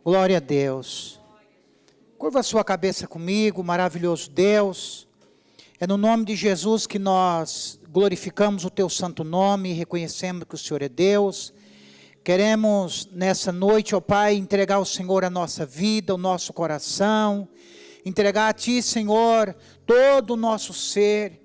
Glória a Deus. Curva a sua cabeça comigo, maravilhoso Deus. É no nome de Jesus que nós glorificamos o teu santo nome e reconhecemos que o Senhor é Deus. Queremos nessa noite, ó Pai, entregar ao Senhor a nossa vida, o nosso coração. Entregar a Ti, Senhor, todo o nosso ser.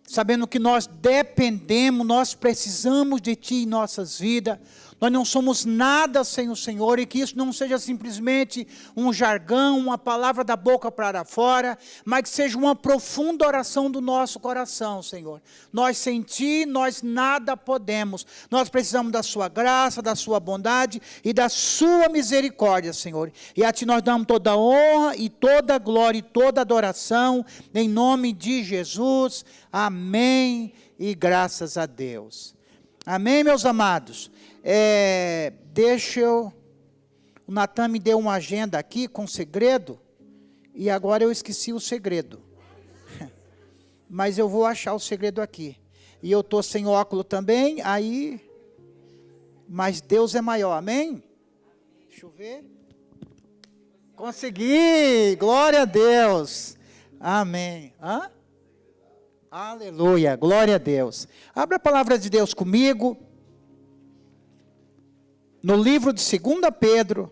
Sabendo que nós dependemos, nós precisamos de Ti em nossas vidas. Nós não somos nada sem o Senhor, e que isso não seja simplesmente um jargão, uma palavra da boca para fora, mas que seja uma profunda oração do nosso coração, Senhor. Nós sem Ti, nós nada podemos. Nós precisamos da Sua graça, da Sua bondade e da Sua misericórdia, Senhor. E a Ti nós damos toda a honra e toda a glória e toda a adoração, em nome de Jesus. Amém e graças a Deus. Amém, meus amados. O Natan me deu uma agenda aqui com segredo, e agora eu esqueci o segredo. Mas eu vou achar o segredo aqui. E eu estou sem óculos também, mas Deus é maior, amém? Deixa eu ver. Consegui, glória a Deus. Amém. Aleluia, glória a Deus. Abra a palavra de Deus comigo. No livro de 2 Pedro,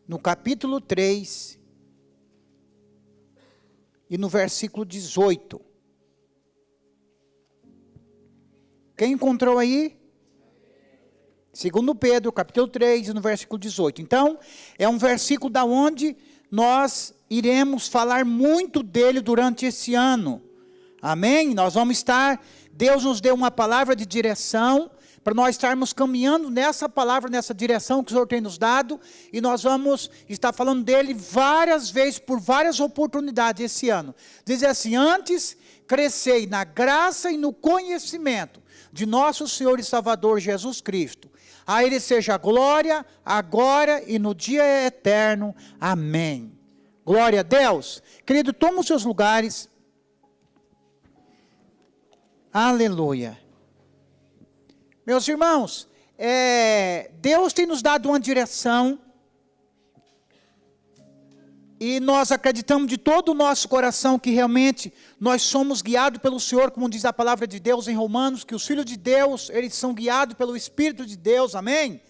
no capítulo 3, e no versículo 18. Quem encontrou aí? 2 Pedro, capítulo 3, e no versículo 18. Então, é um versículo da onde nós iremos falar muito dele durante esse ano. Amém? Nós vamos estar, Deus nos deu uma palavra de direção, para nós estarmos caminhando nessa palavra, nessa direção que o Senhor tem nos dado, e nós vamos estar falando dele várias vezes, por várias oportunidades esse ano. Diz assim: antes crescei na graça e no conhecimento de nosso Senhor e Salvador Jesus Cristo. A Ele seja a glória, agora e no dia eterno. Amém. Glória a Deus. Querido, toma os seus lugares. Aleluia. Meus irmãos, Deus tem nos dado uma direção, e nós acreditamos de todo o nosso coração que realmente nós somos guiados pelo Senhor, como diz a palavra de Deus em Romanos, que os filhos de Deus, eles são guiados pelo Espírito de Deus, amém?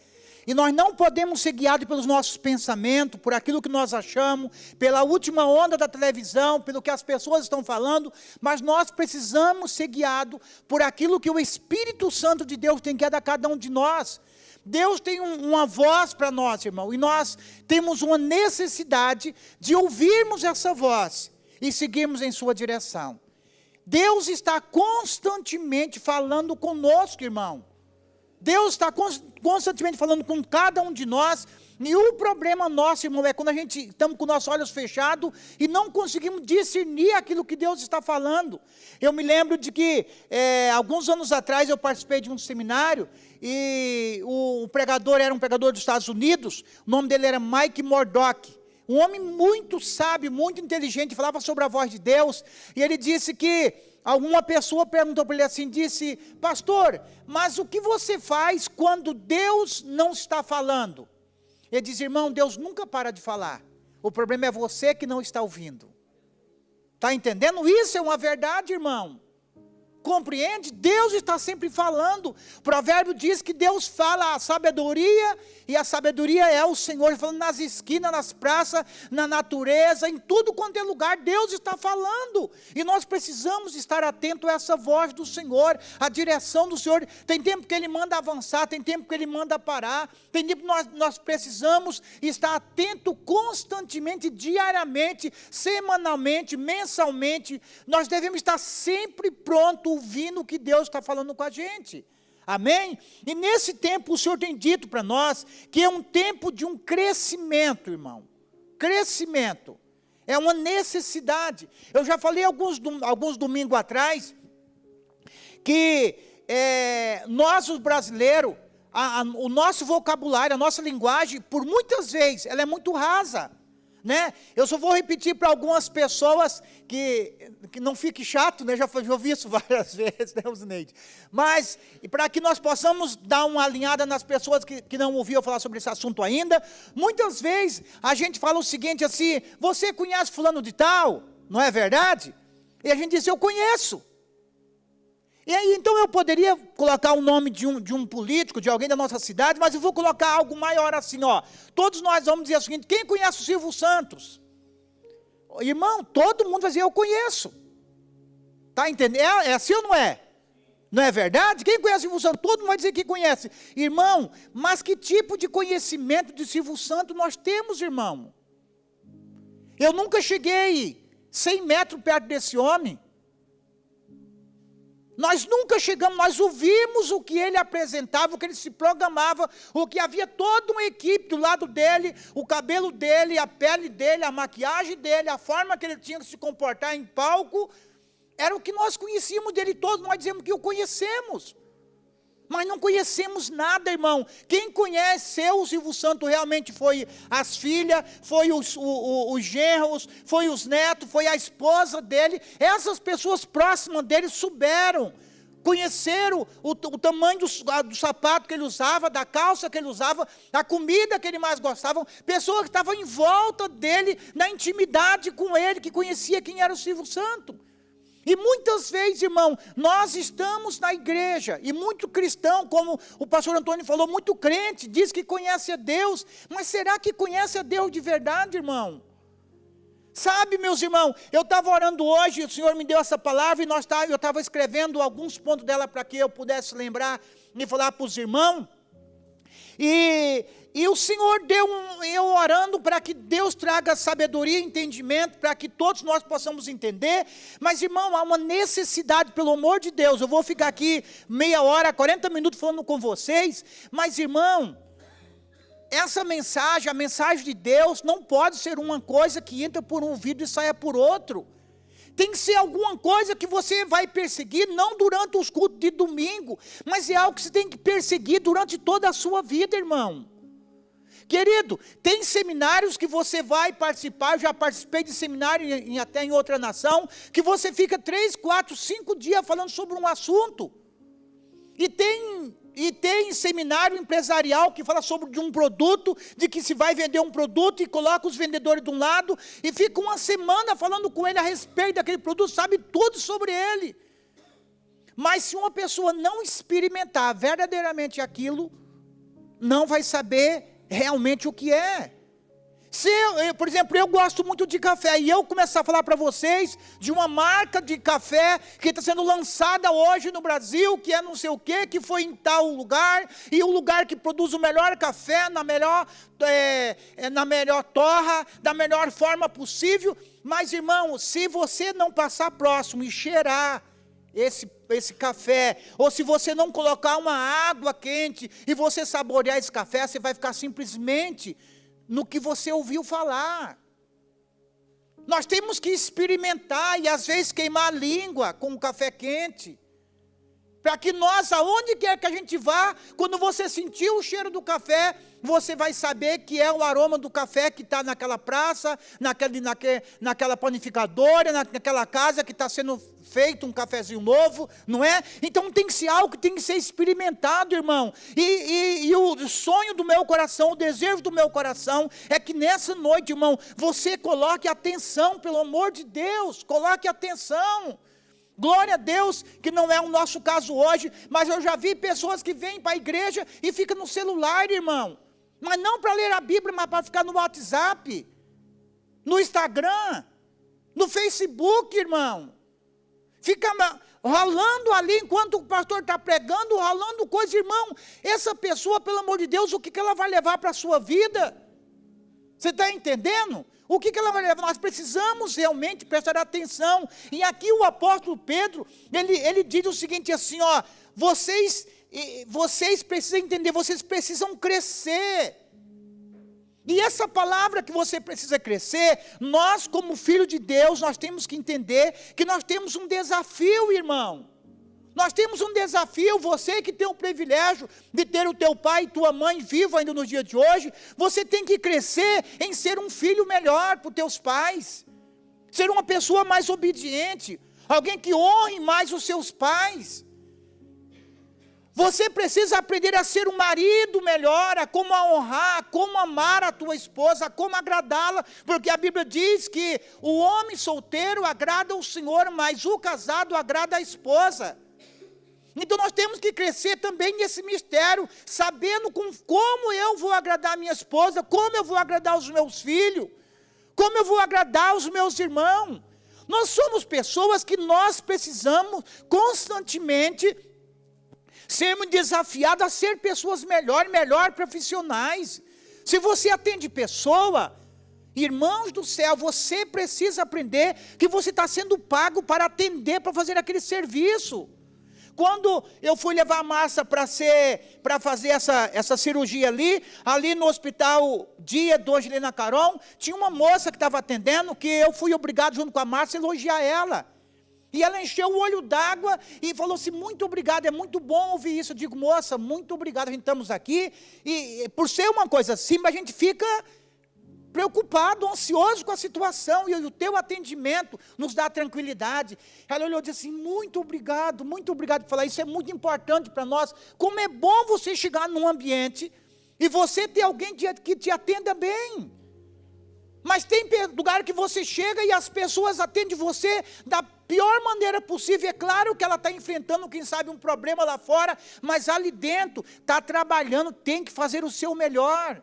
E nós não podemos ser guiados pelos nossos pensamentos, por aquilo que nós achamos, pela última onda da televisão, pelo que as pessoas estão falando, mas nós precisamos ser guiados por aquilo que o Espírito Santo de Deus tem guiado a cada um de nós. Deus tem uma voz para nós, irmão, e nós temos uma necessidade de ouvirmos essa voz e seguirmos em sua direção. Deus está constantemente falando conosco, irmão. Deus está constantemente falando com cada um de nós, e o problema nosso, irmão, é quando a gente estamos com nossos olhos fechados e não conseguimos discernir aquilo que Deus está falando. Eu me lembro de que, alguns anos atrás, eu participei de um seminário, e o pregador era um pregador dos Estados Unidos, o nome dele era Mike Murdock, um homem muito sábio, muito inteligente, falava sobre a voz de Deus, e ele disse que, alguma pessoa perguntou para ele assim, disse: pastor, mas o que você faz quando Deus não está falando? Ele diz: irmão, Deus nunca para de falar, o problema é você que não está ouvindo. Está entendendo? Isso é uma verdade, irmão. Compreende? Deus está sempre falando. O provérbio diz que Deus fala a sabedoria, e a sabedoria é o Senhor, falando nas esquinas, nas praças, na natureza, em tudo quanto é lugar, Deus está falando, e nós precisamos estar atentos a essa voz do Senhor, a direção do Senhor. Tem tempo que Ele manda avançar, tem tempo que Ele manda parar, tem tempo que nós precisamos estar atento constantemente, diariamente, semanalmente, mensalmente. Nós devemos estar sempre prontos, ouvindo o que Deus está falando com a gente, amém? E nesse tempo o Senhor tem dito para nós, que é um tempo de um crescimento, irmão, crescimento, é uma necessidade. Eu já falei alguns domingos atrás, que nós os brasileiros, o nosso vocabulário, a nossa linguagem, por muitas vezes, ela é muito rasa. né? Eu só vou repetir para algumas pessoas que não fique chato, né? Já ouvi isso várias vezes, né, Osneide? Mas, para que nós possamos dar uma alinhada nas pessoas que não ouviram falar sobre esse assunto ainda, muitas vezes a gente fala o seguinte assim: você conhece fulano de tal? Não é verdade? E a gente diz: eu conheço. E aí, então eu poderia colocar o nome de um político, de alguém da nossa cidade, mas eu vou colocar algo maior assim, ó. Todos nós vamos dizer o seguinte: quem conhece o Silvio Santos? Irmão, todo mundo vai dizer: eu conheço. Está entendendo? É assim ou não é? Não é verdade? Quem conhece o Silvio Santos? Todo mundo vai dizer que conhece. Irmão, mas que tipo de conhecimento de Silvio Santos nós temos, irmão? Eu nunca cheguei 100 metros perto desse homem. Nós nunca chegamos, nós ouvimos o que ele apresentava, o que ele se programava, o que havia toda uma equipe do lado dele, o cabelo dele, a pele dele, a maquiagem dele, a forma que ele tinha que se comportar em palco, era o que nós conhecíamos dele. Todos nós dizemos que o conhecemos, mas não conhecemos nada, irmão. Quem conheceu o Silvio Santos realmente foi as filhas, foi os genros, foi os netos, foi a esposa dele. Essas pessoas próximas dele souberam, conheceram o tamanho do sapato que ele usava, da calça que ele usava, da comida que ele mais gostava. Pessoas que estavam em volta dele, na intimidade com ele, que conhecia quem era o Silvio Santos. E muitas vezes, irmão, nós estamos na igreja, e muito cristão, como o pastor Antônio falou, muito crente, diz que conhece a Deus, mas será que conhece a Deus de verdade, irmão? Sabe, meus irmãos, eu estava orando hoje, o Senhor me deu essa palavra, e eu estava escrevendo alguns pontos dela para que eu pudesse lembrar e falar para os irmãos, e o Senhor eu orando para que Deus traga sabedoria e entendimento, para que todos nós possamos entender. Mas, irmão, há uma necessidade, pelo amor de Deus, eu vou ficar aqui meia hora, 40 minutos falando com vocês, mas, irmão, essa mensagem, a mensagem de Deus, não pode ser uma coisa que entra por um ouvido e saia por outro. Tem que ser alguma coisa que você vai perseguir, não durante os cultos de domingo, mas é algo que você tem que perseguir durante toda a sua vida, irmão. Querido, tem seminários que você vai participar, eu já participei de seminário até em outra nação, que você fica 3, 4, 5 dias falando sobre um assunto. E tem seminário empresarial que fala sobre de um produto, de que se vai vender um produto e coloca os vendedores de um lado, e fica uma semana falando com ele a respeito daquele produto, sabe tudo sobre ele. Mas se uma pessoa não experimentar verdadeiramente aquilo, não vai saber realmente o que é. Se por exemplo, eu gosto muito de café, e eu começar a falar para vocês de uma marca de café que está sendo lançada hoje no Brasil, que é não sei o que foi em tal lugar, e o lugar que produz o melhor café, na melhor torra, da melhor forma possível, mas, irmão, se você não passar próximo e cheirar esse café, ou se você não colocar uma água quente e você saborear esse café, você vai ficar simplesmente no que você ouviu falar. Nós temos que experimentar e às vezes queimar a língua com o café quente, para que nós, aonde quer que a gente vá, quando você sentir o cheiro do café, você vai saber que é o aroma do café que está naquela praça, naquela panificadora, naquela casa que está sendo feito um cafezinho novo, não é? Então tem que ser algo que tem que ser experimentado, irmão. E o sonho do meu coração, o desejo do meu coração, é que nessa noite, irmão, você coloque atenção, pelo amor de Deus, coloque atenção. Glória a Deus, que não é o nosso caso hoje, mas eu já vi pessoas que vêm para a igreja e ficam no celular, irmão. Mas não para ler a Bíblia, mas para ficar no WhatsApp, no Instagram, no Facebook, irmão. Fica rolando ali enquanto o pastor está pregando, rolando coisa, irmão. Essa pessoa, pelo amor de Deus, o que ela vai levar para a sua vida? Você está entendendo? O que ela vai levar? Nós precisamos realmente prestar atenção. E aqui o apóstolo Pedro, ele diz o seguinte assim, ó, vocês precisam entender, vocês precisam crescer. E essa palavra que você precisa crescer, nós como filho de Deus, nós temos que entender que nós temos um desafio, irmão. Nós temos um desafio, você que tem o privilégio de ter o teu pai e tua mãe vivo ainda nos dias de hoje, você tem que crescer em ser um filho melhor para os teus pais, ser uma pessoa mais obediente, alguém que honre mais os seus pais. Você precisa aprender a ser um marido melhor, a como a honrar, a como amar a tua esposa, a como agradá-la, porque a Bíblia diz que o homem solteiro agrada o Senhor, mas o casado agrada a esposa. Então nós temos que crescer também nesse mistério, sabendo como eu vou agradar a minha esposa, como eu vou agradar os meus filhos, como eu vou agradar os meus irmãos. Nós somos pessoas que nós precisamos constantemente sermos desafiados a ser pessoas melhor profissionais. Se você atende pessoa, irmãos do céu, você precisa aprender que você está sendo pago para atender, para fazer aquele serviço. Quando eu fui levar a Márcia para fazer essa cirurgia ali no hospital Dia do Angelina Caron, tinha uma moça que estava atendendo, que eu fui obrigado junto com a Márcia a elogiar ela. E ela encheu o olho d'água e falou assim, muito obrigado, é muito bom ouvir isso. Eu digo, moça, muito obrigado, a gente estamos aqui. E por ser uma coisa assim, a gente fica preocupado, ansioso com a situação, e o teu atendimento nos dá tranquilidade. Ela olhou e disse assim, muito obrigado por falar, isso é muito importante para nós. Como é bom você chegar num ambiente e você ter alguém que te atenda bem. Mas tem lugar que você chega e as pessoas atendem você da pior maneira possível. É claro que ela está enfrentando, quem sabe, um problema lá fora, mas ali dentro está trabalhando, tem que fazer o seu melhor.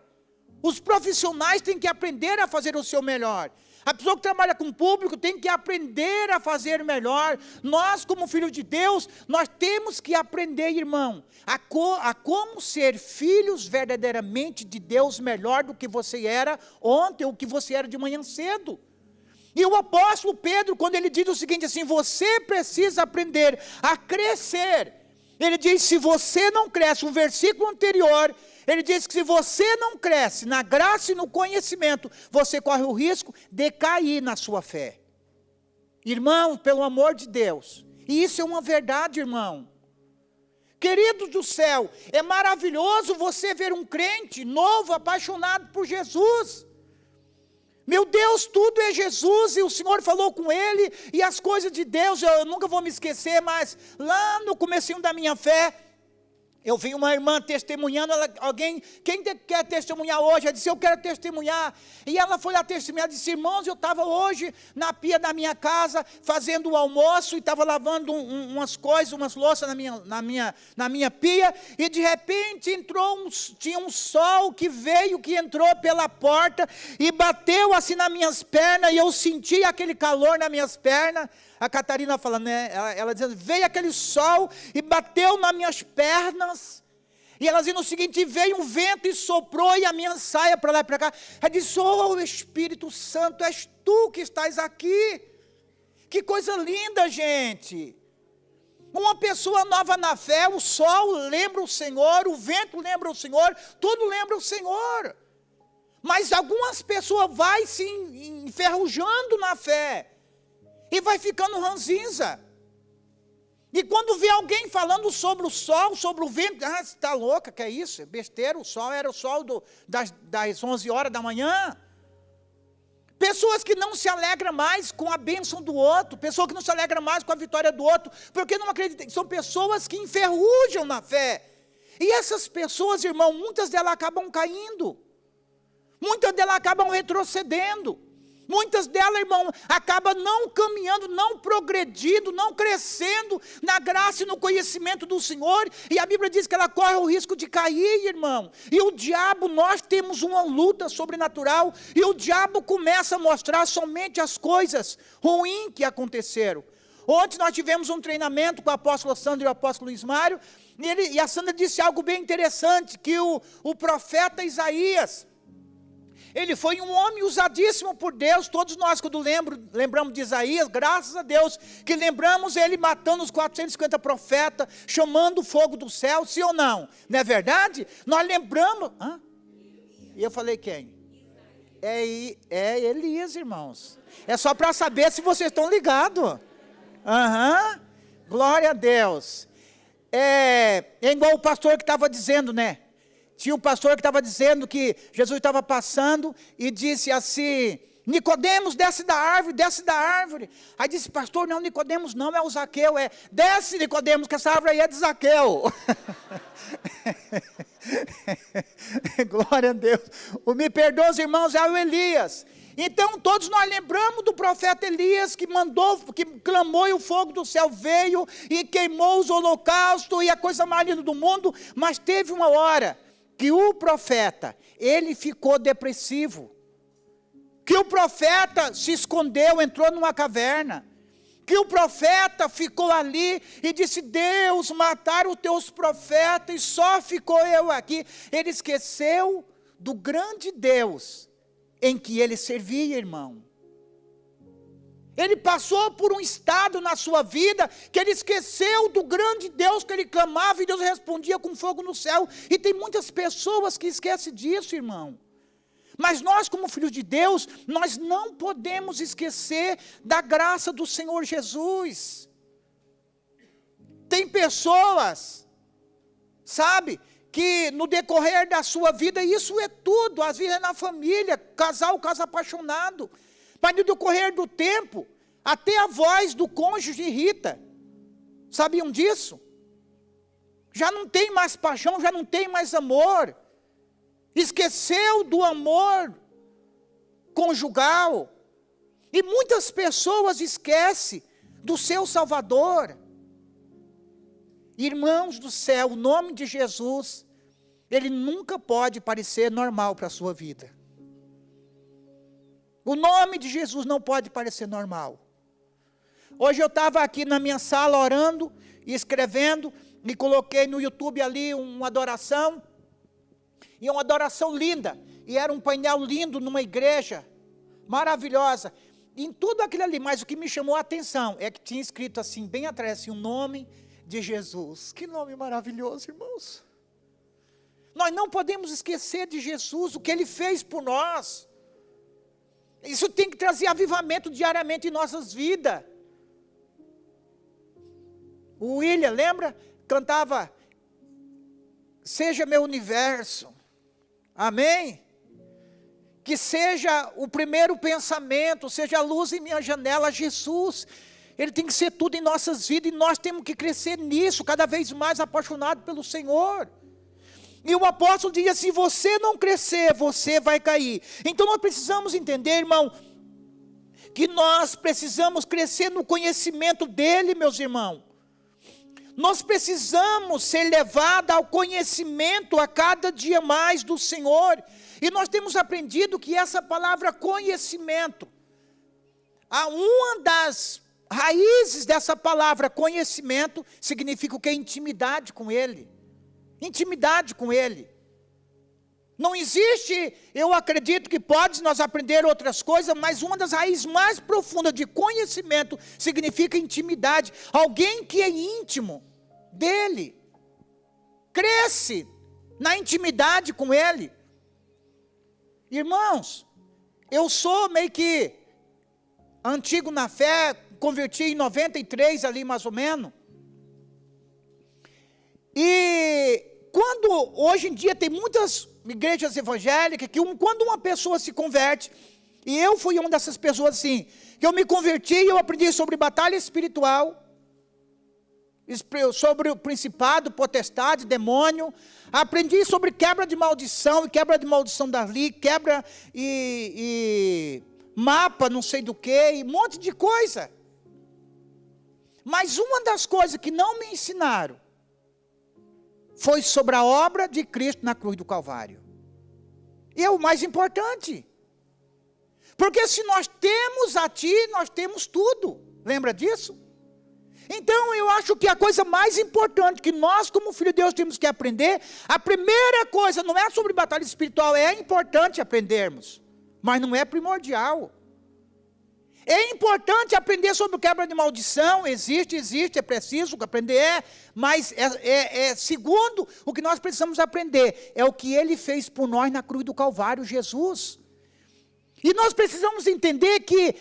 Os profissionais têm que aprender a fazer o seu melhor. A pessoa que trabalha com o público tem que aprender a fazer melhor. Nós, como filhos de Deus, nós temos que aprender, irmão, a como ser filhos verdadeiramente de Deus melhor do que você era ontem, ou que você era de manhã cedo. E o apóstolo Pedro, quando ele diz o seguinte assim, você precisa aprender a crescer. Ele diz, se você não cresce, um versículo anterior, ele diz que se você não cresce na graça e no conhecimento, você corre o risco de cair na sua fé. Irmão, pelo amor de Deus, e isso é uma verdade, irmão. Queridos do céu, é maravilhoso você ver um crente novo, apaixonado por Jesus. Meu Deus, tudo é Jesus, e o Senhor falou com ele, e as coisas de Deus, eu nunca vou me esquecer, mas lá no comecinho da minha fé, eu vi uma irmã testemunhando, quem quer testemunhar hoje? Ela disse, eu quero testemunhar. E ela foi lá testemunhar, disse, irmãos, eu estava hoje na pia da minha casa, fazendo o almoço, e estava lavando umas coisas, umas louças na minha pia, e de repente tinha um sol que entrou pela porta, e bateu assim nas minhas pernas, e eu senti aquele calor nas minhas pernas. A Catarina fala, né? Ela dizendo, veio aquele sol e bateu nas minhas pernas. E ela dizendo o seguinte, veio um vento e soprou e a minha saia para lá e para cá. Ela disse, oh Espírito Santo, és tu que estás aqui. Que coisa linda, gente. Uma pessoa nova na fé, o sol lembra o Senhor, o vento lembra o Senhor, tudo lembra o Senhor. Mas algumas pessoas vão se enferrujando na fé. E vai ficando ranzinza. E quando vê alguém falando sobre o sol, sobre o vento, você está louca, que é isso? É besteira, o sol era o sol das 11 horas da manhã. Pessoas que não se alegram mais com a bênção do outro, pessoas que não se alegram mais com a vitória do outro, porque não acreditam, são pessoas que enferrujam na fé. E essas pessoas, irmão, muitas delas acabam caindo, muitas delas acabam retrocedendo. Muitas delas, irmão, acabam não caminhando, não progredindo, não crescendo na graça e no conhecimento do Senhor. E a Bíblia diz que ela corre o risco de cair, irmão. E o diabo, nós temos uma luta sobrenatural. E o diabo começa a mostrar somente as coisas ruins que aconteceram. Ontem nós tivemos um treinamento com a apóstola Sandra e o apóstolo Luiz Mário. E a Sandra disse algo bem interessante, que o profeta Isaías, ele foi um homem usadíssimo por Deus. Todos nós, quando lembramos de Isaías, graças a Deus, que lembramos ele matando os 450 profetas, chamando o fogo do céu, sim ou não? Não é verdade? Nós lembramos... E eu falei quem? É Elias, irmãos. É só para saber se vocês estão ligados. Glória a Deus. É igual o pastor que estava dizendo, né? Tinha um pastor que estava dizendo que Jesus estava passando e disse assim: Nicodemos, desce da árvore, desce da árvore. Aí disse: pastor, não, Nicodemos não, é o Zaqueu. Desce, Nicodemos, que essa árvore aí é de Zaqueu. Glória a Deus. Me perdoa, os irmãos, é o Elias. Então todos nós lembramos do profeta Elias, que clamou e o fogo do céu veio e queimou os holocaustos e a coisa mais linda do mundo. Mas teve uma hora que o profeta, ele ficou depressivo, que o profeta se escondeu, entrou numa caverna, que o profeta ficou ali e disse: Deus, mataram os teus profetas e só ficou eu aqui. Ele esqueceu do grande Deus em que ele servia, irmão. Ele passou por um estado na sua vida que ele esqueceu do grande Deus que ele clamava e Deus respondia com fogo no céu. E tem muitas pessoas que esquecem disso, irmão. Mas nós, como filhos de Deus, nós não podemos esquecer da graça do Senhor Jesus. Tem pessoas, sabe, que no decorrer da sua vida, isso é tudo, às vezes é na família, casal apaixonado, mas no decorrer do tempo, até a voz do cônjuge irrita. Sabiam disso? Já não tem mais paixão, já não tem mais amor. Esqueceu do amor conjugal. E muitas pessoas esquecem do seu Salvador. Irmãos do céu, o nome de Jesus, ele nunca pode parecer normal para a sua vida. O nome de Jesus não pode parecer normal. Hoje eu estava aqui na minha sala orando e escrevendo, e coloquei no YouTube ali uma adoração, e uma adoração linda, e era um painel lindo numa igreja, maravilhosa, em tudo aquilo ali, mas o que me chamou a atenção, é que tinha escrito assim, bem atrás, assim, o nome de Jesus. Que nome maravilhoso, irmãos. Nós não podemos esquecer de Jesus, o que Ele fez por nós. Isso tem que trazer avivamento diariamente em nossas vidas. O William, lembra? Cantava: seja meu universo, amém? Que seja o primeiro pensamento, seja a luz em minha janela, Jesus. Ele tem que ser tudo em nossas vidas, e nós temos que crescer nisso, cada vez mais apaixonado pelo Senhor. E o apóstolo diz: se você não crescer, você vai cair. Então nós precisamos entender, irmão, que nós precisamos crescer no conhecimento dEle, meus irmãos. Nós precisamos ser levados ao conhecimento a cada dia mais do Senhor. E nós temos aprendido que essa palavra conhecimento, uma das raízes dessa palavra conhecimento, significa o que? Intimidade com Ele. Intimidade com Ele. Não existe, eu acredito que pode nós aprender outras coisas, mas uma das raízes mais profundas de conhecimento significa intimidade. Alguém que é íntimo dEle, cresce na intimidade com Ele. Irmãos, eu sou meio que antigo na fé, converti em 93 ali mais ou menos. E quando hoje em dia tem muitas igrejas evangélicas que quando uma pessoa se converte, e eu fui uma dessas pessoas assim, que eu me converti e eu aprendi sobre batalha espiritual, sobre o principado, potestade, demônio, aprendi sobre quebra de maldição, e quebra de maldição dali, quebra e mapa não sei do que, e um monte de coisa. Mas uma das coisas que não me ensinaram foi sobre a obra de Cristo na cruz do Calvário. E é o mais importante. Porque se nós temos a Ti, nós temos tudo. Lembra disso? Então eu acho que a coisa mais importante que nós como filho de Deus temos que aprender, a primeira coisa não é sobre batalha espiritual, é importante aprendermos, mas não é primordial. É importante aprender sobre quebra de maldição, existe, é preciso aprender, mas segundo o que nós precisamos aprender, é o que Ele fez por nós na cruz do Calvário, Jesus. E nós precisamos entender que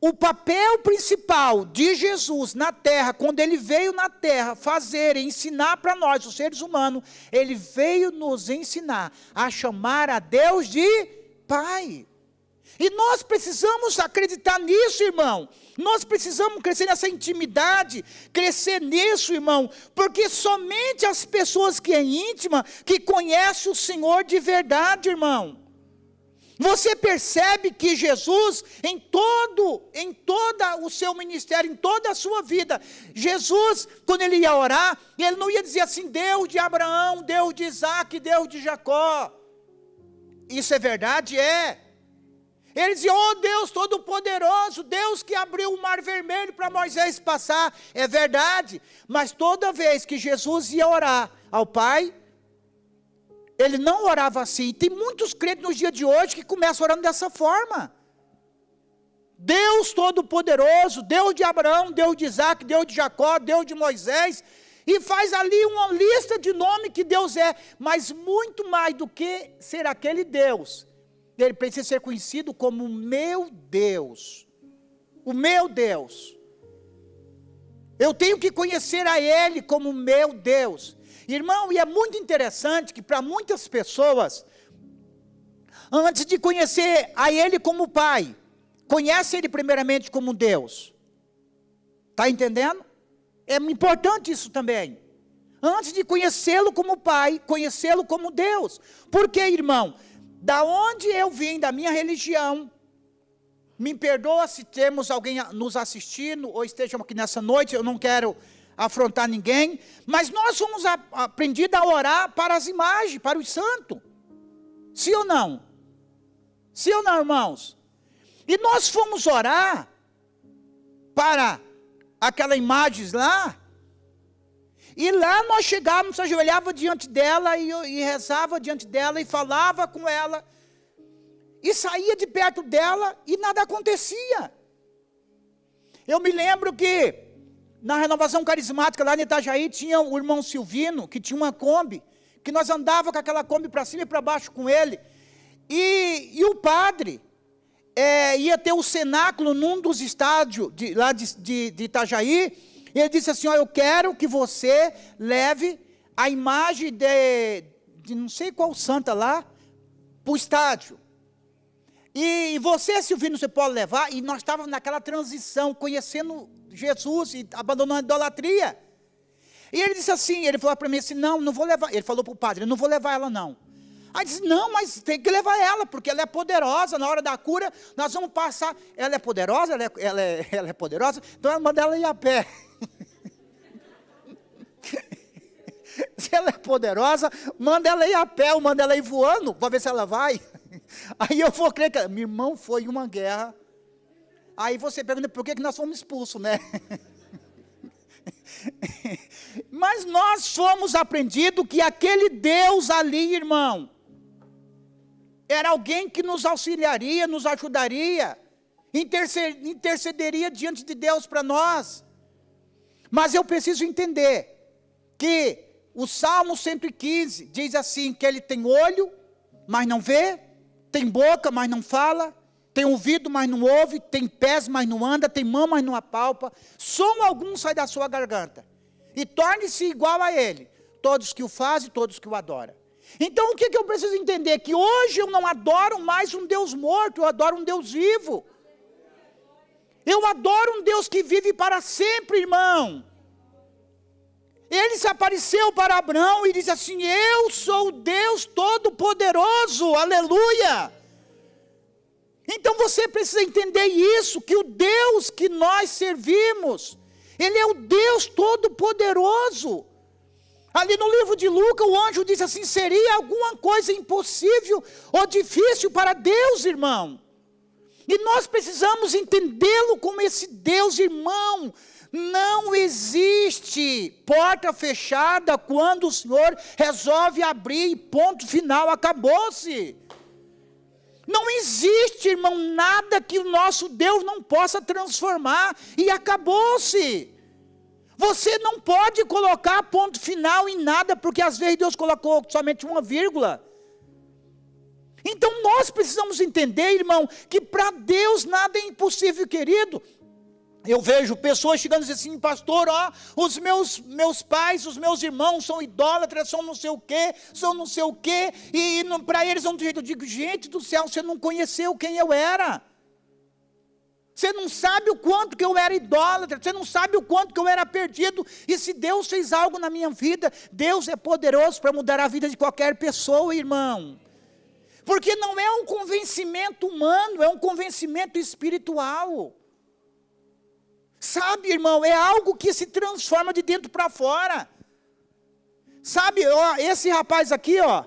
o papel principal de Jesus na terra, quando ele veio na terra fazer, ensinar para nós, os seres humanos, ele veio nos ensinar a chamar a Deus de Pai. E nós precisamos acreditar nisso, irmão. Nós precisamos crescer nessa intimidade, crescer nisso, irmão, porque somente as pessoas que é íntima, que conhecem o Senhor de verdade, irmão. Você percebe que Jesus, em todo o seu ministério, em toda a sua vida, Jesus, quando ele ia orar, ele não ia dizer assim, Deus de Abraão, Deus de Isaac, Deus de Jacó. Isso é verdade? É. Ele dizia, oh Deus Todo-Poderoso, Deus que abriu o mar vermelho para Moisés passar. É verdade, mas toda vez que Jesus ia orar ao Pai, ele não orava assim. Tem muitos crentes nos dias de hoje que começam orando dessa forma. Deus Todo-Poderoso, Deus de Abraão, Deus de Isaac, Deus de Jacó, Deus de Moisés, e faz ali uma lista de nome que Deus é, mas muito mais do que ser aquele Deus, ele precisa ser conhecido como meu Deus, o meu Deus. Eu tenho que conhecer a Ele como meu Deus. Irmão, e é muito interessante que para muitas pessoas, antes de conhecer a Ele como Pai, conhece Ele primeiramente como Deus. Está entendendo? É importante isso também. Antes de conhecê-lo como Pai, conhecê-lo como Deus. Porque, irmão, da onde eu vim, da minha religião, me perdoa se temos alguém nos assistindo, ou estejam aqui nessa noite, eu não quero afrontar ninguém, mas nós fomos aprendidos a orar para as imagens, para os santos. Sim ou não? Sim ou não, irmãos? E nós fomos orar para aquela imagem lá, e lá nós chegávamos, ajoelhava diante dela, e rezava diante dela, e falava com ela, e saía de perto dela, e nada acontecia. Eu me lembro que, na renovação carismática, lá em Itajaí, tinha o irmão Silvino, que tinha uma Kombi, que nós andávamos com aquela Kombi para cima e para baixo com ele, e o padre ia ter o cenáculo num dos estádios lá de Itajaí. Ele disse assim, eu quero que você leve a imagem de não sei qual santa lá, para o estádio. E você, Silvino, você pode levar? E nós estávamos naquela transição, conhecendo Jesus e abandonando a idolatria. E ele disse assim, ele falou para mim assim, não vou levar. Ele falou para o padre, eu não vou levar ela não. Aí disse, não, mas tem que levar ela, porque ela é poderosa, na hora da cura, nós vamos passar. Ela é poderosa? Ela é poderosa? Então ela manda ela ir a pé. Se ela é poderosa, manda ela ir a pé, ou manda ela ir voando, para ver se ela vai. Aí eu vou crer que, meu irmão, foi uma guerra. Aí você pergunta, por que nós fomos expulsos, né? Mas nós fomos aprendidos que aquele Deus ali, irmão, era alguém que nos auxiliaria, nos ajudaria, intercederia diante de Deus para nós. Mas eu preciso entender que o Salmo 115 diz assim, que ele tem olho, mas não vê, tem boca, mas não fala, tem ouvido, mas não ouve, tem pés, mas não anda, tem mão, mas não apalpa, som algum sai da sua garganta, e torne-se igual a ele, todos que o fazem, todos que o adoram. Então o que eu preciso entender? Que hoje eu não adoro mais um Deus morto, eu adoro um Deus vivo. Eu adoro um Deus que vive para sempre, irmão. Ele se apareceu para Abraão e disse assim, eu sou o Deus Todo-Poderoso, aleluia. Então você precisa entender isso, que o Deus que nós servimos, Ele é o Deus Todo-Poderoso. Ali no livro de Lucas, o anjo disse assim, seria alguma coisa impossível ou difícil para Deus, irmão. E nós precisamos entendê-lo como esse Deus, irmão. Não existe porta fechada quando o Senhor resolve abrir e ponto final, acabou-se. Não existe, irmão, nada que o nosso Deus não possa transformar e acabou-se. Você não pode colocar ponto final em nada, porque às vezes Deus colocou somente uma vírgula. Então nós precisamos entender, irmão, que para Deus nada é impossível, querido. Eu vejo pessoas chegando e dizendo assim, pastor, ó, os meus pais, os meus irmãos são idólatras, são não sei o quê, e para eles não tem jeito. Eu digo, gente do céu, você não conheceu quem eu era. Você não sabe o quanto que eu era idólatra, você não sabe o quanto que eu era perdido, e se Deus fez algo na minha vida, Deus é poderoso para mudar a vida de qualquer pessoa, irmão. Porque não é um convencimento humano, é um convencimento espiritual. Sabe, irmão, é algo que se transforma de dentro para fora. Sabe, ó, esse rapaz aqui, ó,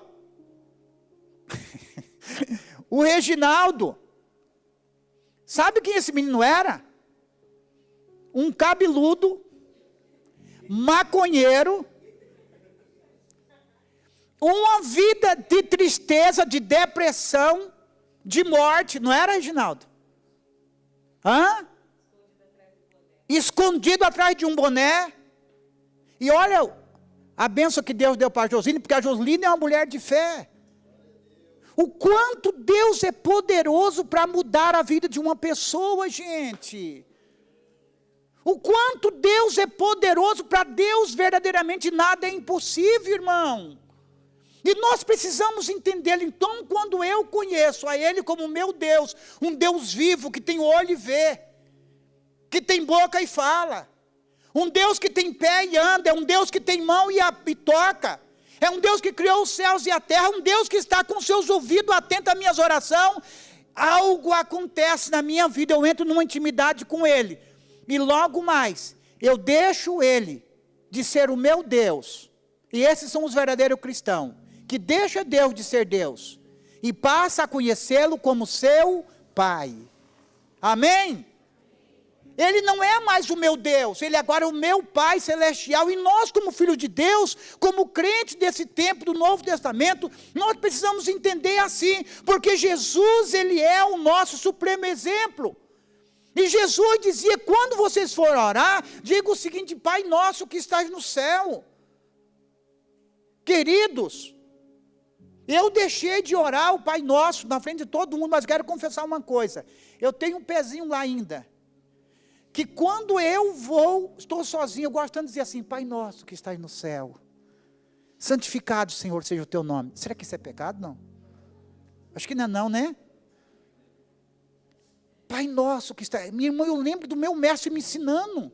o Reginaldo, sabe quem esse menino era? Um cabeludo, maconheiro, uma vida de tristeza, de depressão, de morte, não era, Reginaldo? Hã? Escondido atrás de um boné. E olha a bênção que Deus deu para a Joseline, porque a Joseline é uma mulher de fé. O quanto Deus é poderoso para mudar a vida de uma pessoa, gente. O quanto Deus é poderoso, para Deus verdadeiramente nada é impossível, irmão. E nós precisamos entender, então, quando eu conheço a Ele como meu Deus, um Deus vivo, que tem olho e vê, que tem boca e fala, um Deus que tem pé e anda, é um Deus que tem mão e toca, é um Deus que criou os céus e a terra, um Deus que está com seus ouvidos atentos às minhas orações. Algo acontece na minha vida, eu entro numa intimidade com Ele, e logo mais, eu deixo Ele de ser o meu Deus, e esses são os verdadeiros cristãos, que deixa Deus de ser Deus, e passa a conhecê-lo como seu Pai. Amém? Ele não é mais o meu Deus, Ele agora é o meu Pai Celestial, e nós como filhos de Deus, como crentes desse tempo do Novo Testamento, nós precisamos entender assim, porque Jesus, Ele é o nosso supremo exemplo, e Jesus dizia, quando vocês forem orar, diga o seguinte, Pai nosso que estás no céu. Queridos, eu deixei de orar o Pai Nosso na frente de todo mundo, mas quero confessar uma coisa, eu tenho um pezinho lá ainda, que quando eu estou sozinho, eu gosto tanto de dizer assim, Pai Nosso que estás no céu, santificado, Senhor, seja o teu nome. Será que isso é pecado? Não. Acho que não, né? Pai Nosso que está... Minha irmã, eu lembro do meu mestre me ensinando.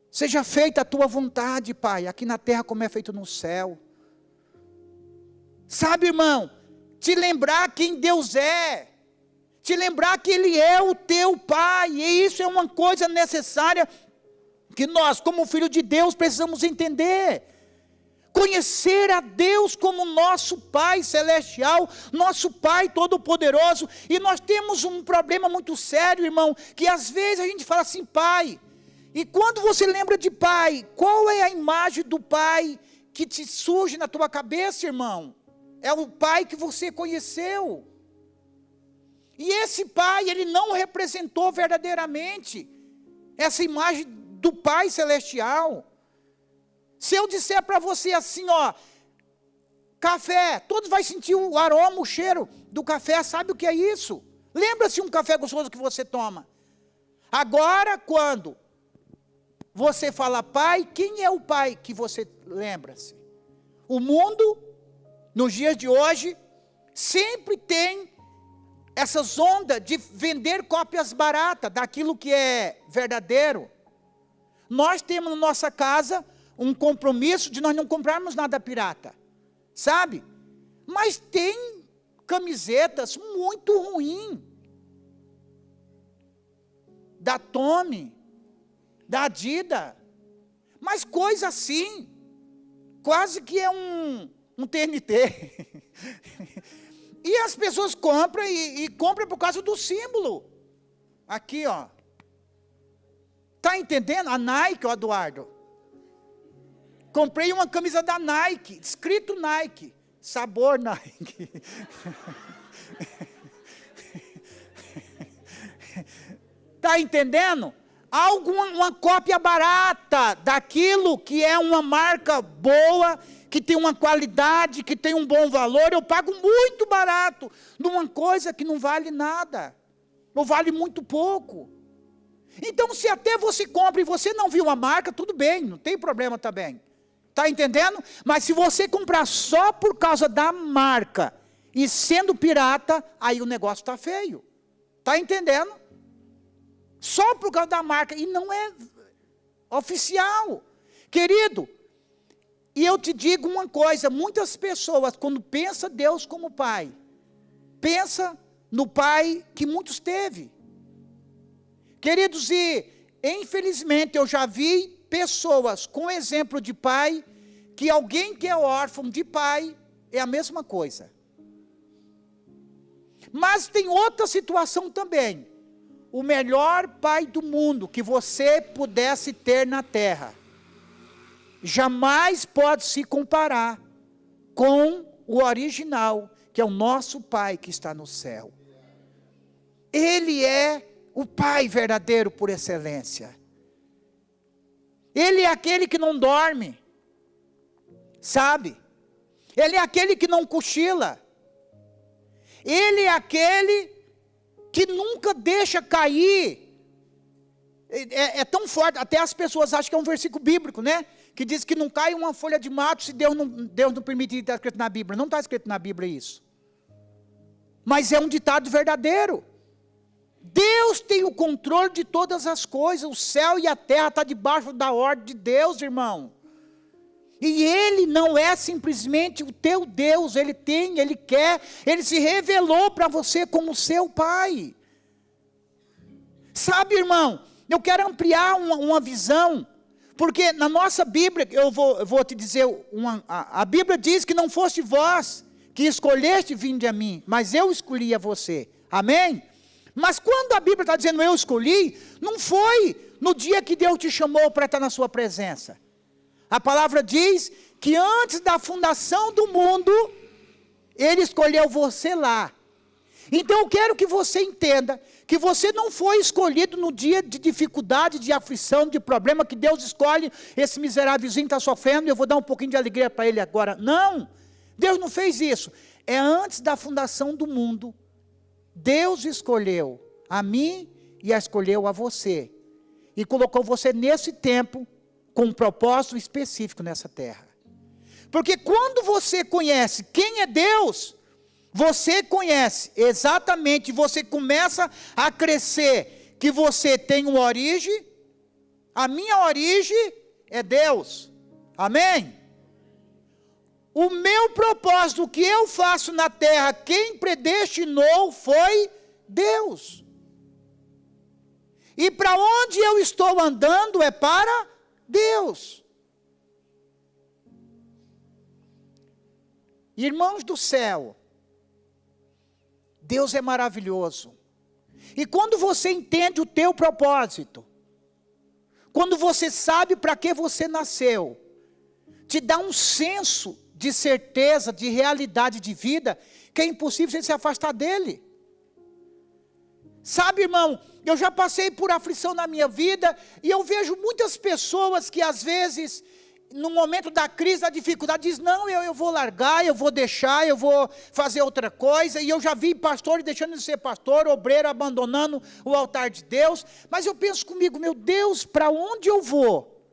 Seja feita a tua vontade, Pai, aqui na terra como é feito no céu. Sabe, irmão, te lembrar quem Deus é, te lembrar que Ele é o teu Pai, e isso é uma coisa necessária, que nós, como filho de Deus, precisamos entender. Conhecer a Deus como nosso Pai Celestial, nosso Pai Todo-Poderoso, e nós temos um problema muito sério, irmão, que às vezes a gente fala assim, Pai, e quando você lembra de Pai, qual é a imagem do Pai que te surge na tua cabeça, irmão? É o Pai que você conheceu. E esse Pai, Ele não representou verdadeiramente essa imagem do Pai Celestial. Se eu disser para você assim, ó, café, todos vão sentir o aroma, o cheiro do café, sabe o que é isso? Lembra-se um café gostoso que você toma. Agora, quando você fala Pai, quem é o Pai que você lembra-se? O mundo, nos dias de hoje, sempre tem essas ondas de vender cópias baratas daquilo que é verdadeiro. Nós temos na nossa casa um compromisso de nós não comprarmos nada pirata, sabe? Mas tem camisetas muito ruins, da Tommy, da Adidas, mas coisa assim, quase que é um TNT. E as pessoas compram e compram por causa do símbolo. Aqui, ó. Está entendendo? A Nike, ó, Eduardo. Comprei uma camisa da Nike, escrito Nike, sabor Nike. Está entendendo? uma cópia barata daquilo que é uma marca boa, que tem uma qualidade, que tem um bom valor, eu pago muito barato numa coisa que não vale nada, ou vale muito pouco. Então, se até você compra e você não viu a marca, tudo bem, não tem problema também. Está entendendo? Mas se você comprar só por causa da marca, e sendo pirata, aí o negócio está feio. Está entendendo? Só por causa da marca, e não é oficial. Querido, e eu te digo uma coisa, muitas pessoas, quando pensam Deus como pai, pensa no pai que muitos teve. Queridos, e infelizmente eu já vi pessoas com exemplo de pai, que alguém que é órfão de pai, é a mesma coisa. Mas tem outra situação também. O melhor pai do mundo que você pudesse ter na terra, jamais pode se comparar com o original, que é o nosso pai que está no céu. Ele é o pai verdadeiro por excelência. Ele é aquele que não dorme, sabe? Ele é aquele que não cochila. Ele é aquele que nunca deixa cair. É tão forte, até as pessoas acham que é um versículo bíblico, né? Que diz que não cai uma folha de mato se Deus não permitir, está escrito na Bíblia. Não está escrito na Bíblia isso. Mas é um ditado verdadeiro. Deus tem o controle de todas as coisas. O céu e a terra estão debaixo da ordem de Deus, irmão. E Ele não é simplesmente o teu Deus. Ele tem, Ele quer, Ele se revelou para você como seu Pai. Sabe, irmão, eu quero ampliar uma visão. Porque na nossa Bíblia, eu vou te dizer, a Bíblia diz que não foste vós que escolheste vir a mim, mas eu escolhi a você. Amém? Mas quando a Bíblia está dizendo eu escolhi, não foi no dia que Deus te chamou para estar na sua presença. A palavra diz que antes da fundação do mundo, Ele escolheu você lá. Então eu quero que você entenda que você não foi escolhido no dia de dificuldade, de aflição, de problema, que Deus escolhe, esse miserávelzinho está sofrendo, e eu vou dar um pouquinho de alegria para ele agora. Não, Deus não fez isso. É antes da fundação do mundo, Deus escolheu a mim e a escolheu a você. E colocou você nesse tempo, com um propósito específico nessa terra. Porque quando você conhece quem é Deus, você conhece exatamente, você começa a crescer, que você tem uma origem, a minha origem é Deus, amém? O meu propósito, o que eu faço na terra, quem predestinou foi Deus. E para onde eu estou andando é para Deus. Irmãos do céu, Deus é maravilhoso. E quando você entende o teu propósito, quando você sabe para que você nasceu, te dá um senso de certeza, de realidade de vida, que é impossível você se afastar dele. Sabe, irmão, eu já passei por aflição na minha vida, e eu vejo muitas pessoas que às vezes, no momento da crise, da dificuldade, diz, não, eu vou largar, eu vou deixar, eu vou fazer outra coisa. E eu já vi pastores deixando de ser pastor, obreiro abandonando o altar de Deus. Mas eu penso comigo, meu Deus, para onde eu vou?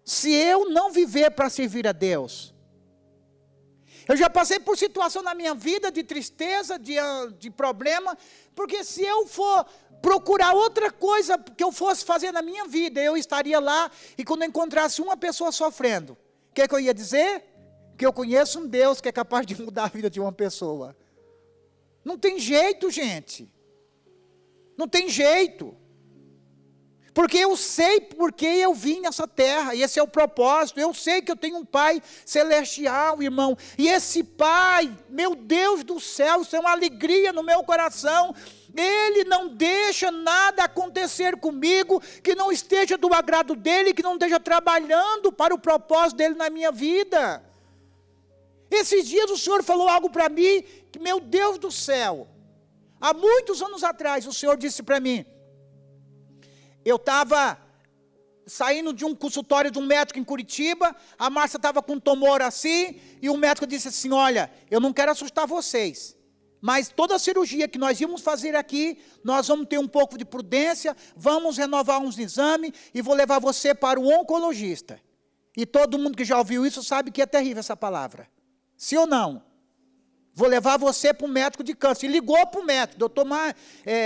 Se eu não viver para servir a Deus. Eu já passei por situação na minha vida de tristeza, de problema, porque se eu for procurar outra coisa que eu fosse fazer na minha vida, eu estaria lá, e quando eu encontrasse uma pessoa sofrendo, o que eu ia dizer? Que eu conheço um Deus que é capaz de mudar a vida de uma pessoa. Não tem jeito, gente. Não tem jeito. Porque eu sei porque eu vim nessa terra, e esse é o propósito. Eu sei que eu tenho um Pai celestial, irmão, e esse Pai, meu Deus do céu, isso é uma alegria no meu coração. Ele não deixa nada acontecer comigo que não esteja do agrado dele, que não esteja trabalhando para o propósito dele na minha vida. Esses dias o Senhor falou algo para mim, que meu Deus do céu, há muitos anos atrás o Senhor disse para mim, Eu estava saindo de um consultório de um médico em Curitiba, a Márcia estava com um tumor assim, e o médico disse assim, olha, eu não quero assustar vocês, mas toda a cirurgia que nós íamos fazer aqui, nós vamos ter um pouco de prudência, vamos renovar uns exames, e vou levar você para o oncologista. E todo mundo que já ouviu isso sabe que é terrível essa palavra. Sim ou não? Vou levar você para um médico de câncer. E ligou para o médico, doutor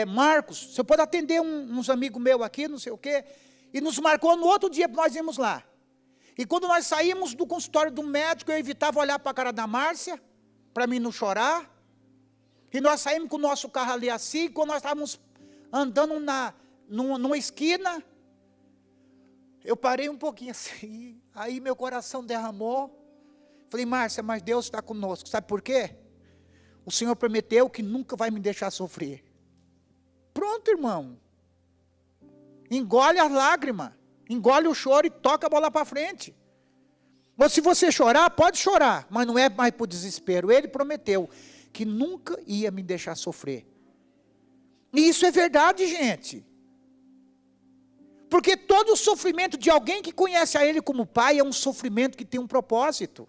Marcos, você pode atender uns amigos meus aqui, não sei o quê. E nos marcou no outro dia para nós irmos lá. E quando nós saímos do consultório do médico, eu evitava olhar para a cara da Márcia, para mim não chorar. E nós saímos com o nosso carro ali assim, quando nós estávamos andando numa esquina, eu parei um pouquinho assim, aí meu coração derramou. Falei, Márcia, mas Deus está conosco, sabe por quê? O Senhor prometeu que nunca vai me deixar sofrer. Pronto, irmão. Engole as lágrimas, engole o choro e toca a bola para frente. Ou se você chorar, pode chorar, mas não é mais por desespero. Ele prometeu que nunca ia me deixar sofrer. E isso é verdade, gente. Porque todo o sofrimento de alguém que conhece a Ele como Pai é um sofrimento que tem um propósito.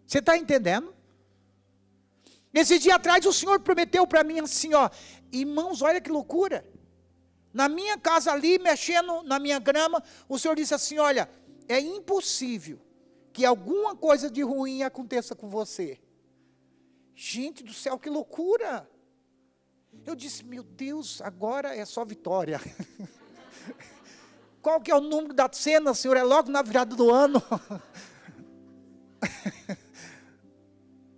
Você está entendendo? Esse dia atrás o Senhor prometeu para mim assim, ó, irmãos, olha que loucura. Na minha casa ali, mexendo na minha grama, o Senhor disse assim, olha, é impossível que alguma coisa de ruim aconteça com você. Gente do céu, que loucura. Eu disse, meu Deus, agora é só vitória. Qual que é o número da cena, Senhor? É logo na virada do ano.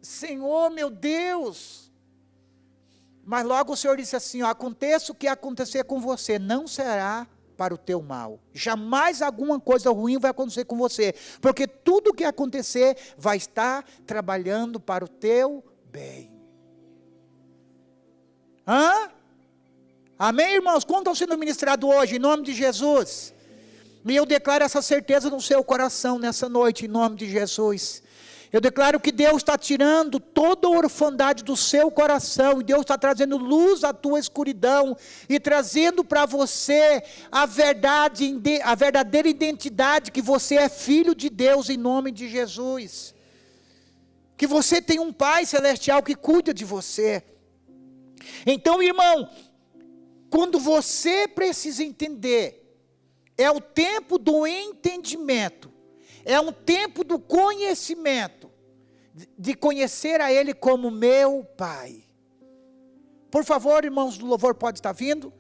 Senhor, meu Deus. Mas logo o Senhor disse assim, ó, aconteça o que acontecer com você, não será para o teu mal. Jamais alguma coisa ruim vai acontecer com você, porque tudo o que acontecer vai estar trabalhando para o teu bem. Amém, irmãos? Como estão sendo ministrados hoje, em nome de Jesus? E eu declaro essa certeza no seu coração nessa noite, em nome de Jesus. Eu declaro que Deus está tirando toda a orfandade do seu coração, e Deus está trazendo luz à tua escuridão, e trazendo para você a verdade, a verdadeira identidade, que você é filho de Deus, em nome de Jesus. Que você tem um Pai celestial que cuida de você. Então, irmão, quando você precisa entender, é o tempo do entendimento, é um tempo do conhecimento, de conhecer a Ele como meu Pai. Por favor, irmãos do louvor, pode estar vindo.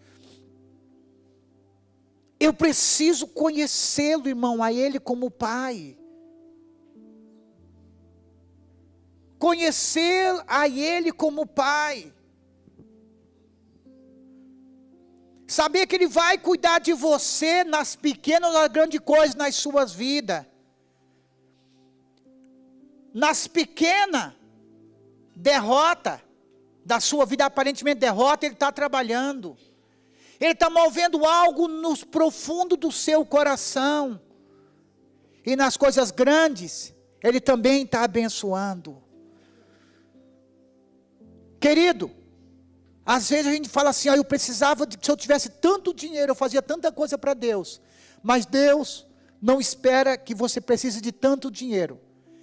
Eu preciso conhecê-lo, irmão, a Ele como Pai. Conhecer a Ele como Pai. Saber que Ele vai cuidar de você nas pequenas ou nas grandes coisas nas suas vidas. Nas pequenas derrotas da sua vida, aparentemente derrota, Ele está trabalhando. Ele está movendo algo nos profundos do seu coração. E nas coisas grandes, Ele também está abençoando. Querido, às vezes a gente fala assim, eu precisava, se eu tivesse tanto dinheiro, eu fazia tanta coisa para Deus. Mas Deus não espera que você precise de tanto dinheiro.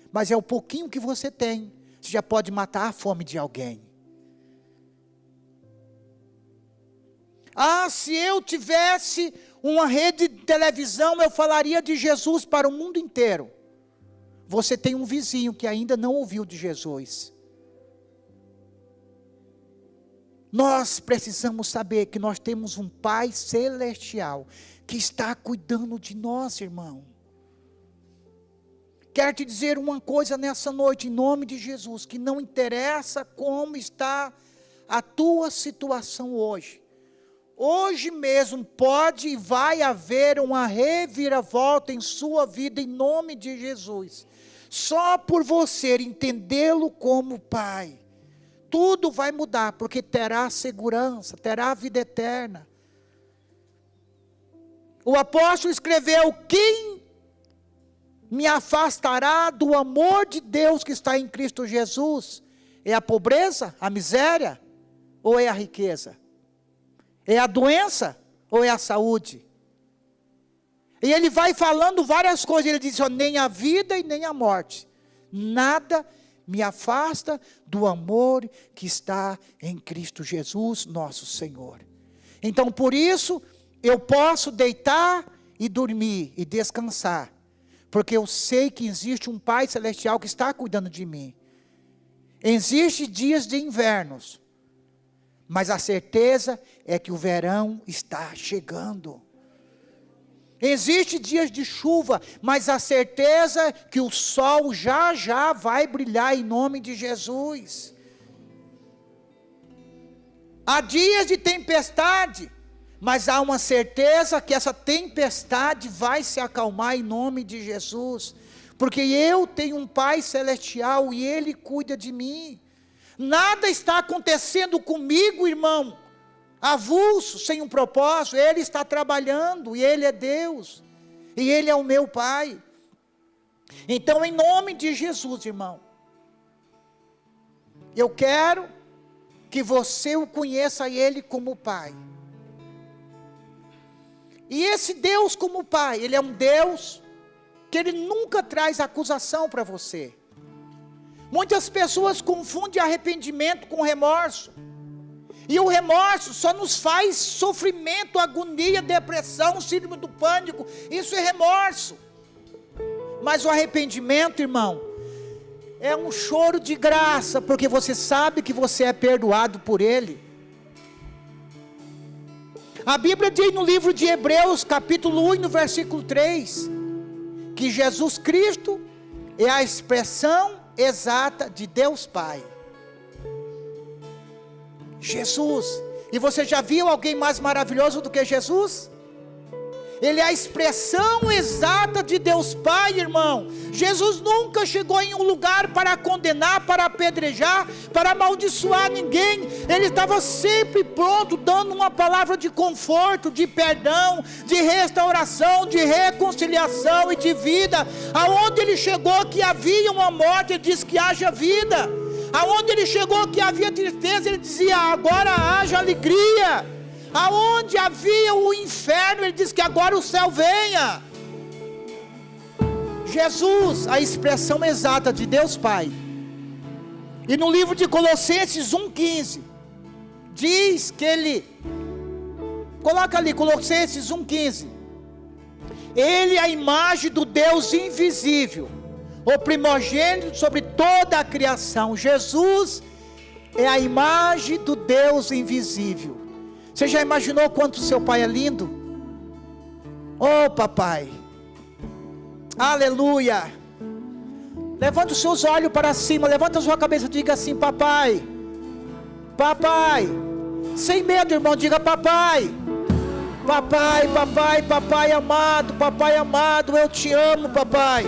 Mas é o pouquinho que você tem, você já pode matar a fome de alguém. Se eu tivesse uma rede de televisão, eu falaria de Jesus para o mundo inteiro. Você tem um vizinho que ainda não ouviu de Jesus. Nós precisamos saber que nós temos um Pai celestial que está cuidando de nós, irmão. Quero te dizer uma coisa nessa noite, em nome de Jesus, que não interessa como está a tua situação hoje. Hoje mesmo pode e vai haver uma reviravolta em sua vida, em nome de Jesus. Só por você entendê-lo como Pai. Tudo vai mudar, porque terá segurança, terá vida eterna. O apóstolo escreveu, quem me afastará do amor de Deus que está em Cristo Jesus? É a pobreza, a miséria, ou é a riqueza? É a doença, Ou é a saúde? E ele vai falando várias coisas. Ele diz, ó, nem a vida e nem a morte. Nada me afasta do amor que está em Cristo Jesus, nosso Senhor. Então, por isso, eu posso deitar e dormir e descansar. Porque eu sei que existe um Pai Celestial que está cuidando de mim. Existem dias de invernos. Mas a certeza é que o verão está chegando. Existem dias de chuva, mas a certeza é que o sol já já vai brilhar em nome de Jesus. Há dias de tempestade, mas há uma certeza que essa tempestade vai se acalmar em nome de Jesus. Porque eu tenho um Pai Celestial e Ele cuida de mim. Nada está acontecendo comigo, irmão, avulso, sem um propósito. Ele está trabalhando e Ele é Deus. E Ele é o meu Pai. Então, em nome de Jesus, irmão, eu quero que você o conheça Ele como Pai. E esse Deus como Pai, Ele é um Deus que Ele nunca traz acusação para você. Muitas pessoas confundem arrependimento com remorso. E o remorso só nos faz sofrimento, agonia, depressão, síndrome do pânico. Isso é remorso. Mas o arrependimento, irmão, é um choro de graça, porque você sabe que você é perdoado por Ele. A Bíblia diz no livro de Hebreus, capítulo 1, no versículo 3, que Jesus Cristo é a expressão exata de Deus Pai. Jesus. E você já viu alguém mais maravilhoso do que Jesus? Ele é a expressão exata de Deus Pai, irmão. Jesus nunca chegou em um lugar para condenar, para apedrejar, para amaldiçoar ninguém. Ele estava sempre pronto, dando uma palavra de conforto, de perdão, de restauração, de reconciliação e de vida. Aonde ele chegou que havia uma morte, ele disse que haja vida. Aonde ele chegou que havia tristeza, ele dizia, agora haja alegria. Aonde havia o inferno, ele diz que agora o céu venha. Jesus, a expressão exata de Deus Pai. E no livro de Colossenses 1,15, diz que ele, coloca ali, Colossenses 1,15. Ele é a imagem do Deus invisível, o primogênito sobre toda a criação. Jesus é a imagem do Deus invisível. Você já imaginou quanto seu pai é lindo? Oh, papai. Aleluia. Levanta os seus olhos para cima, levanta a sua cabeça e diga assim, papai. Papai. Sem medo, irmão, diga papai. Papai, papai, papai amado, eu te amo, papai.